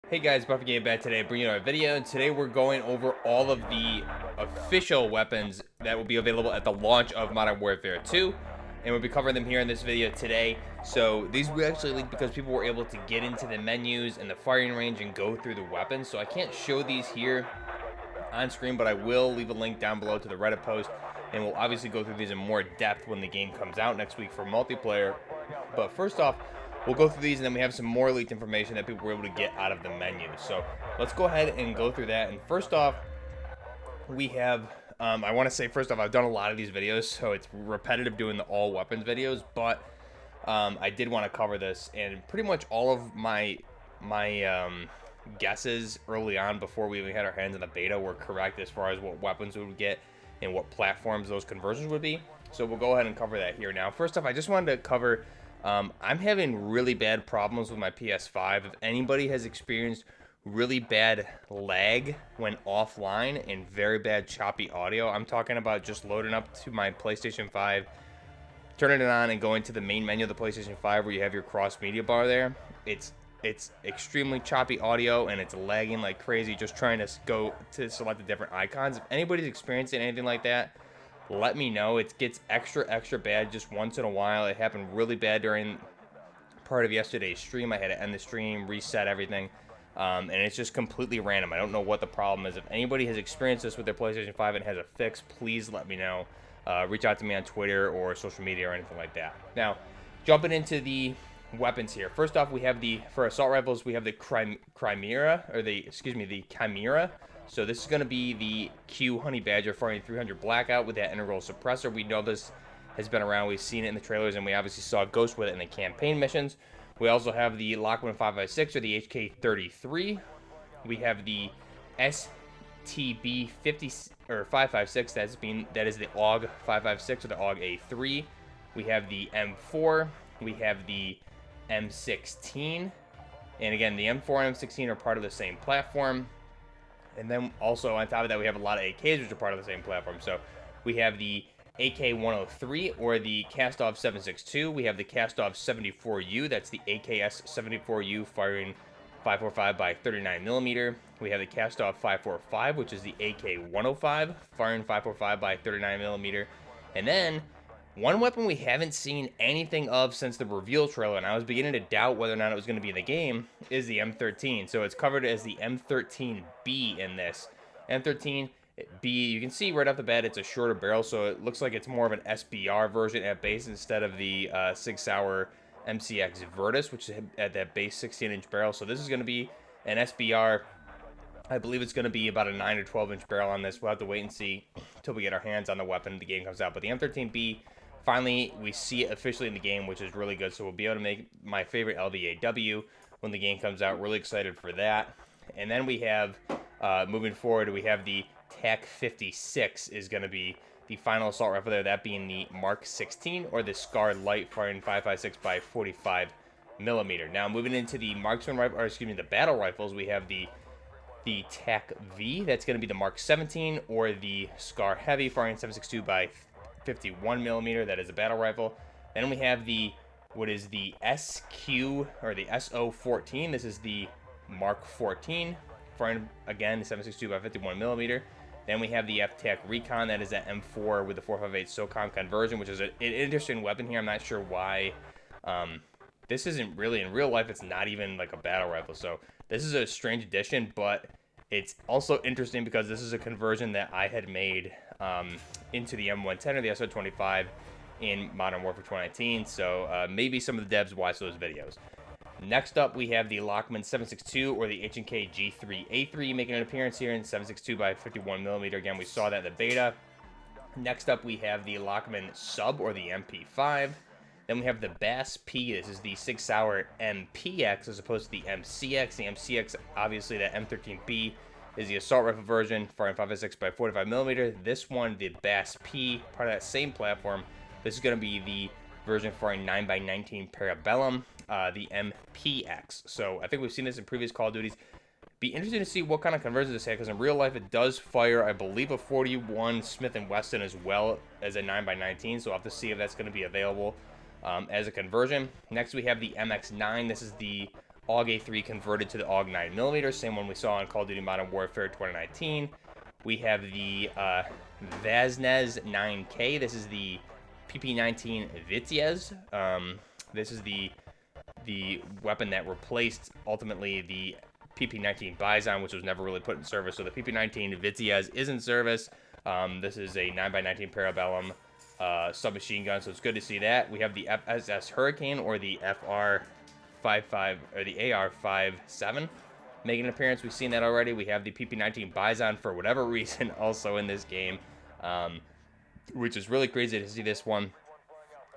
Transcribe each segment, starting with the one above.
Hey guys, Buffy Game back today, bringing you a video, and today we're going over all of the official weapons that will be available at the launch of Modern Warfare 2, and we'll be covering them here in this video today. So these we actually leaked because people were able to get into the menus and the firing range and go through the weapons, so I can't show these here on screen, but I will leave a link down below to the Reddit post, and we'll obviously go through these in more depth when the game comes out next week for multiplayer. But first off, we'll go through these, and then we have some more leaked information that people were able to get out of the menu. So let's go ahead and go through that. And first off, we have, I want to say first off, I've done a lot of these videos, so it's repetitive doing the all weapons videos, but I did want to cover this, and pretty much all of my guesses early on before we even had our hands in the beta were correct as far as what weapons we would get and what platforms those conversions would be. So we'll go ahead and cover that here now. First off, I just wanted to cover, I'm having really bad problems with my PS5. If anybody has experienced really bad lag when offline and very bad choppy audio, I'm talking about just loading up to my PlayStation 5, turning it on and going to the main menu of the PlayStation 5 where you have your cross media bar there. It's extremely choppy audio and it's lagging like crazy just trying to go to select the different icons. If anybody's experiencing anything like that, let me know. It gets extra bad just once in a while. It happened really bad during part of yesterday's stream. I had to end the stream, reset everything, and it's just completely random. I don't know what the problem is. If anybody has experienced this with their PlayStation 5 and has a fix, please let me know. Reach out to me on Twitter or social media or anything like that. Now, jumping into the weapons here. First off, we have for assault rifles, we have the Chimera. So this is going to be the Q Honey Badger firing 300 Blackout with that integral suppressor. We know this has been around. We've seen it in the trailers, and we obviously saw Ghost with it in the campaign missions. We also have the Lockman 556 or the HK33. We have the STB 50 or 556. That is the AUG 556 or the AUG A3. We have the M4. We have the M16, and again, the M4 and M16 are part of the same platform. And then also on top of that, we have a lot of AKs, which are part of the same platform. So we have the AK-103 or the Cast-Off 762. We have the Cast-Off 74U. That's the AKS 74U firing 545 by 39 millimeter. We have the Cast-Off 545, which is the AK-105 firing 545 by 39 millimeter. And then one weapon we haven't seen anything of since the reveal trailer, and I was beginning to doubt whether or not it was going to be in the game, is the M13. So it's covered as the M13B in this. M13B, you can see right off the bat, it's a shorter barrel, so it looks like it's more of an SBR version at base instead of the Sig Sauer MCX Virtus, which is at that base 16-inch barrel. So this is going to be an SBR. I believe it's going to be about a 9 or 12-inch barrel on this. We'll have to wait and see until we get our hands on the weapon and the game comes out. But the M13B, finally, we see it officially in the game, which is really good. So we'll be able to make my favorite LVAW when the game comes out. Really excited for that. And then we have, moving forward, we have the TAC 56 is going to be the final assault rifle there, that being the Mark 16 or the Scar Light firing 556 by 45 millimeter. Now, moving into the Marksman rifle, or excuse me, the battle rifles, we have the TAC V. That's going to be the Mark 17 or the Scar Heavy firing 762 by 51 millimeter. That is a battle rifle. Then we have what is the SQ or the SO14. This is the Mark 14 firing again 762 by 51 millimeter. Then we have the FTAC Recon. That is that M4 with the 458 SOCOM conversion, which is an interesting weapon here. I'm not sure why. This isn't really in real life. It's not even like a battle rifle. So this is a strange addition, but it's also interesting because this is a conversion that I had made into the M110 or the SO25 in Modern Warfare 2019. So maybe some of the devs watch those videos. Next up, we have the Lockman 762 or the H&K G3A3 making an appearance here in 762 by 51 millimeter. Again, we saw that in the beta. Next up, we have the Lockman Sub or the MP5. Then we have the Bass P. This is the Sig Sauer MPX as opposed to the MCX. The MCX, obviously, that M13B is the assault rifle version, firing 556 by 45 millimeter. This one, the Bass P, part of that same platform. This is going to be the version firing 9x19 Parabellum, the MPX. So I think we've seen this in previous Call of Duties. Be interesting to see what kind of conversions this has, because in real life it does fire, I believe, a 41 Smith & Wesson as well as a 9x19. So we'll have to see if that's going to be available as a conversion. Next, we have the MX9. This is the AUG A3 converted to the AUG 9mm, same one we saw on Call of Duty Modern Warfare 2019. We have the Vaznez 9K. This is the PP19 Vitez. This is the weapon that replaced ultimately the PP19 Bizon, which was never really put in service. So the PP19 Vitez is in service. This is a 9x19 Parabellum submachine gun, so it's good to see that. We have the FSS Hurricane, or the FR55, or the AR57 making an appearance. We've seen that already. We have the PP19 Bizon for whatever reason also in this game, which is really crazy to see this one.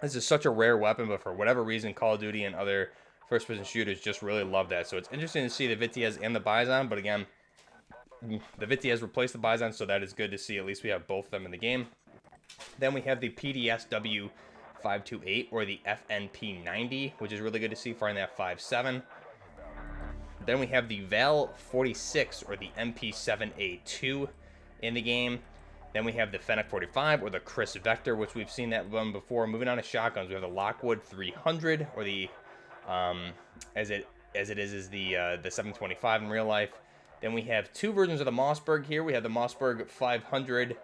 This is such a rare weapon, but for whatever reason, Call of Duty and other first-person shooters just really love that. So it's interesting to see the Vitez and the Bizon, but again, the Vitez replaced the Bizon, so that is good to see. At least we have both of them in the game. Then we have the PDSW 528, or the FNP90, which is really good to see, firing that 5.7. Then we have the Val 46, or the MP7A2 in the game. Then we have the Fennec 45, or the Chris Vector, which we've seen that one before. Moving on to shotguns, we have the Lockwood 300, or the as it is the 725 in real life. Then we have two versions of the Mossberg here. We have the Mossberg 500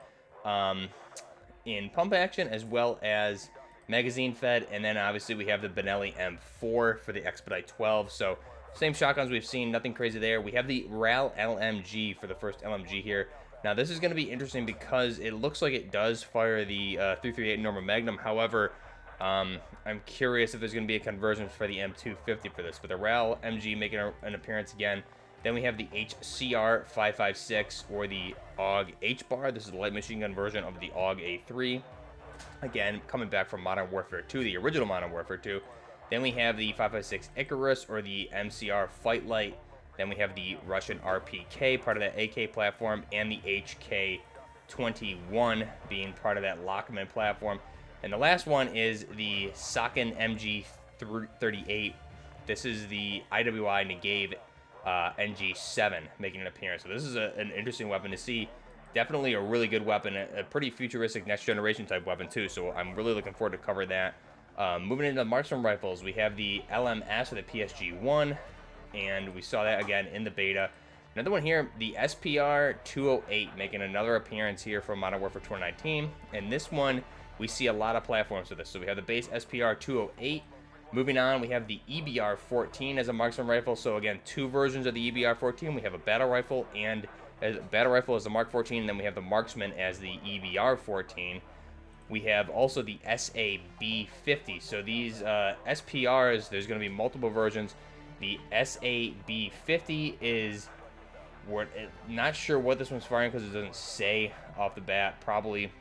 in pump action, as well as magazine fed, and then obviously we have the Benelli M4 for the Expedite 12. So same shotguns we've seen, nothing crazy there. We have the RAL LMG for the first LMG here. Now this is going to be interesting because it looks like it does fire the 338 Norma Magnum. However, I'm curious if there's going to be a conversion for the M250 for this. But the RAL MG making an appearance again. Then we have the HCR 556, or the AUG H-Bar. This is the light machine gun version of the AUG A3. Again, coming back from Modern Warfare 2, the original Modern Warfare 2. Then we have the 556 Icarus, or the MCR Fight Light. Then we have the Russian RPK, part of that AK platform, and the HK21 being part of that Lockman platform. And the last one is the Sakin MG38. This is the IWI Negev NG7 making an appearance. So this is an interesting weapon to see. Definitely a really good weapon, a pretty futuristic next generation type weapon too. So I'm really looking forward to cover that. Moving into the Marksman rifles, we have the LMS, or the PSG-1, and we saw that again in the beta. Another one here, the SPR 208 making another appearance here from Modern Warfare 2019. And this one, we see a lot of platforms with this. So we have the base SPR 208. Moving on, we have the EBR-14 as a marksman rifle. So again, two versions of the EBR-14. We have a battle rifle and a battle rifle as the Mark 14, and then we have the marksman as the EBR-14. We have also the SAB-50. So these SPRs, there's going to be multiple versions. The SAB-50 is, we're not sure what this one's firing because it doesn't say off the bat. Probably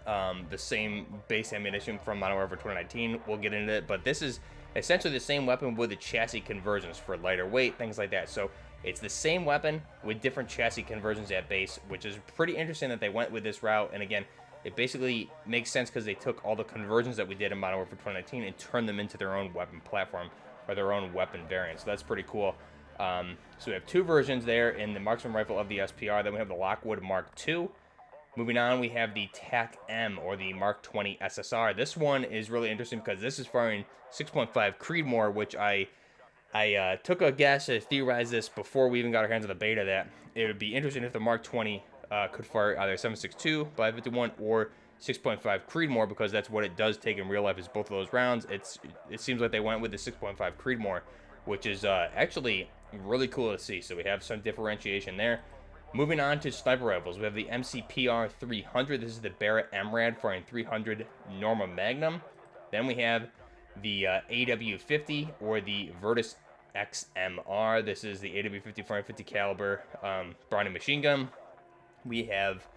the same base ammunition from Modern Warfare 2019. We'll get into it, but this is essentially the same weapon with the chassis conversions for lighter weight, things like that. So it's the same weapon with different chassis conversions at base, which is pretty interesting that they went with this route. And again, it basically makes sense because they took all the conversions that we did in Modern Warfare 2019 and turned them into their own weapon platform, or their own weapon variant. So that's pretty cool. So we have two versions there in the marksman rifle of the SPR. Then we have the Lockwood Mark II. Moving on, we have the TAC-M, or the Mark 20 SSR. This one is really interesting because this is firing 6.5 Creedmoor, which I took a guess to theorize this before we even got our hands on the beta, that it would be interesting if the Mark 20 could fire either 7.62 by 51 or 6.5 Creedmoor, because that's what it does take in real life, is both of those rounds. It seems like they went with the 6.5 Creedmoor, which is actually really cool to see. So we have some differentiation there. Moving on to sniper rifles, we have the MCPR 300. This is the Barrett MRAD firing 300 Norma Magnum. Then we have the AW50, or the Virtus XMR. This is the AW50 firing 50 caliber Browning machine gun. We have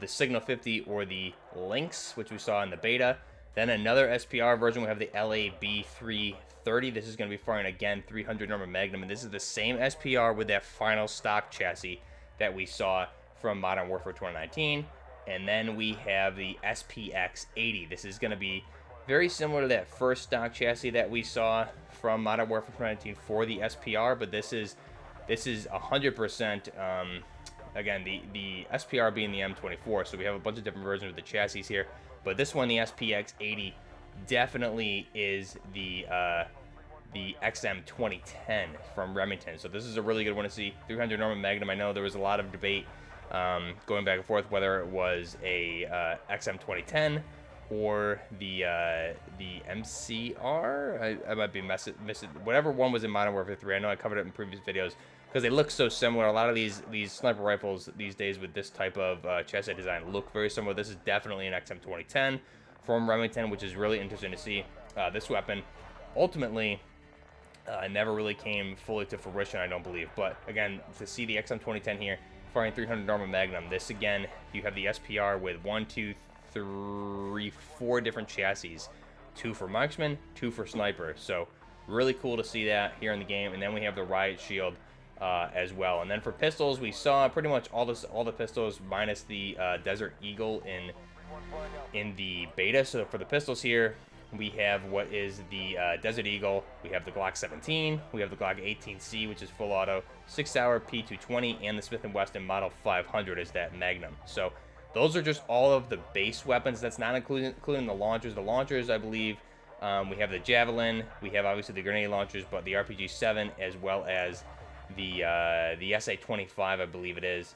the Signal 50, or the Lynx, which we saw in the beta. Then another SPR version, we have the LAB 330. This is going to be firing again 300 Norma Magnum, and this is the same SPR with that final stock chassis that we saw from Modern Warfare 2019. And then we have the SPX 80. This is going to be very similar to that first stock chassis that we saw from Modern Warfare 2019 for the SPR, but this is 100%. Again, the SPR being the M24, so we have a bunch of different versions of the chassis here. But this one, the SPX 80, definitely is the the XM 2010 from Remington. So this is a really good one to see. 300 Norman Magnum. I know there was a lot of debate going back and forth whether it was a XM 2010 or the MCR. I might be missing whatever one was in Modern Warfare 3. I know I covered it in previous videos because they look so similar. A lot of these sniper rifles these days with this type of chassis design look very similar. This is definitely an XM 2010 from Remington, which is really interesting to see. This weapon ultimately never really came fully to fruition, I don't believe. But again, to see the XM 2010 here, firing 300 Norman Magnum. This again, you have the SPR with 4 different chassis, 2 for Marksman, 2 for Sniper. So really cool to see that here in the game. And then we have the Riot Shield as well. And then for pistols, we saw pretty much all the pistols minus the Desert Eagle in the beta. So for the pistols here, we have what is the Desert Eagle, we have the Glock 17, we have the Glock 18C, which is full auto, 6-hour P220, and the Smith & Wesson Model 500 is that Magnum. So those are just all of the base weapons. That's not including the launchers. The launchers, I believe, we have the Javelin, we have obviously the grenade launchers, but the RPG-7 as well as the SA-25, I believe it is.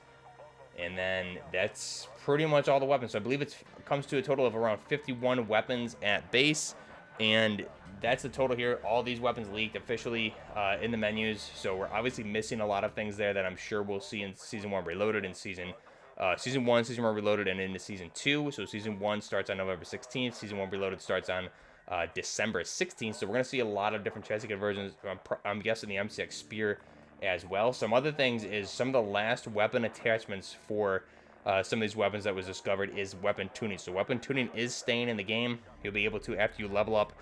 And then that's pretty much all the weapons. So I believe it comes to a total of around 51 weapons at base. And that's the total here. All these weapons leaked officially in the menus. So we're obviously missing a lot of things there that I'm sure we'll see in Season 1 Reloaded and Season 1, Season 1 Reloaded, and into Season 2. So Season 1 starts on November 16th. Season 1 Reloaded starts on December 16th. So we're going to see a lot of different chassis conversions. I'm guessing the MCX Spear as well. Some other things is some of the last weapon attachments for some of these weapons that was discovered is weapon tuning. So weapon tuning is staying in the game. You'll be able to, after you level up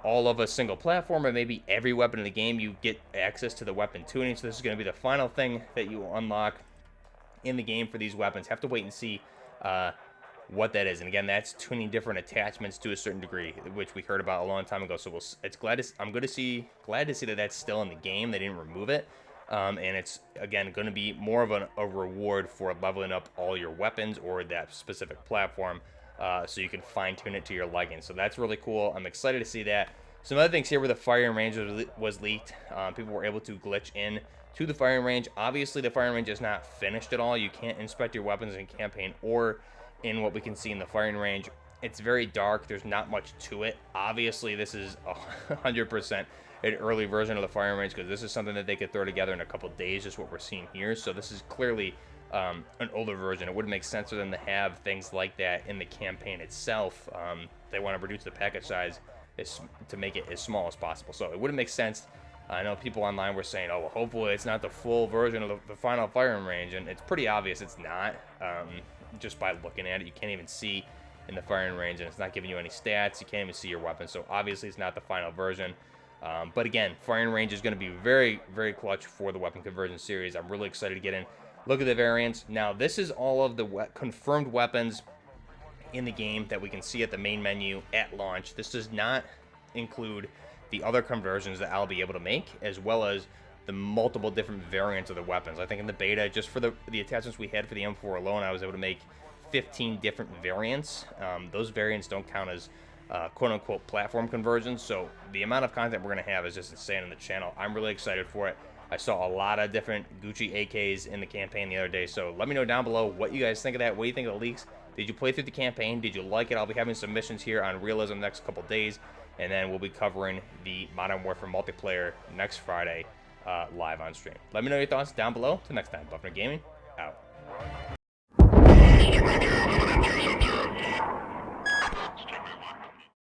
all of a single platform or maybe every weapon in the game, you get access to the weapon tuning. So this is going to be the final thing that you will unlock in the game for these weapons. Have to wait and see what that is. And again, that's tuning different attachments to a certain degree, which we heard about a long time ago. So I'm glad to see that that's still in the game. They didn't remove it. And it's, again, going to be more of a reward for leveling up all your weapons or that specific platform, so you can fine-tune it to your liking. So that's really cool. I'm excited to see that. Some other things here where the firing range was leaked. People were able to glitch in to the firing range. Obviously, the firing range is not finished at all. You can't inspect your weapons in campaign or in what we can see in the firing range. It's very dark. There's not much to it. Obviously, this is 100% an early version of the firing range because this is something that they could throw together in a couple days, just what we're seeing here. So this is clearly an older version. It wouldn't make sense for them to have things like that in the campaign itself. They want to reduce the package size to make it as small as possible. So it wouldn't make sense. I know people online were saying, oh, well, hopefully it's not the full version of the final firing range, and it's pretty obvious it's not. Just by looking at it, you can't even see in the firing range, and it's not giving you any stats. You can't even see your weapon, so obviously it's not the final version. But again, firing range is going to be very, very clutch for the weapon conversion series. I'm really excited to get in. Look at the variants. Now, this is all of the confirmed weapons in the game that we can see at the main menu at launch. This does not include the other conversions that I'll be able to make, as well as the multiple different variants of the weapons. I think in the beta, just for the attachments we had for the M4 alone, I was able to make 15 different variants. Those variants don't count as quote-unquote platform conversions, so the amount of content we're going to have is just insane on the channel. I'm really excited for it. I saw a lot of different Gucci AKs in the campaign the other day, so let me know down below what you guys think of that. What do you think of the leaks? Did you play through the campaign? Did you like it? I'll be having some missions here on Realism the next couple days, and then we'll be covering the Modern Warfare multiplayer next Friday live on stream. Let me know your thoughts down below. Till next time, Buffner Gaming, out.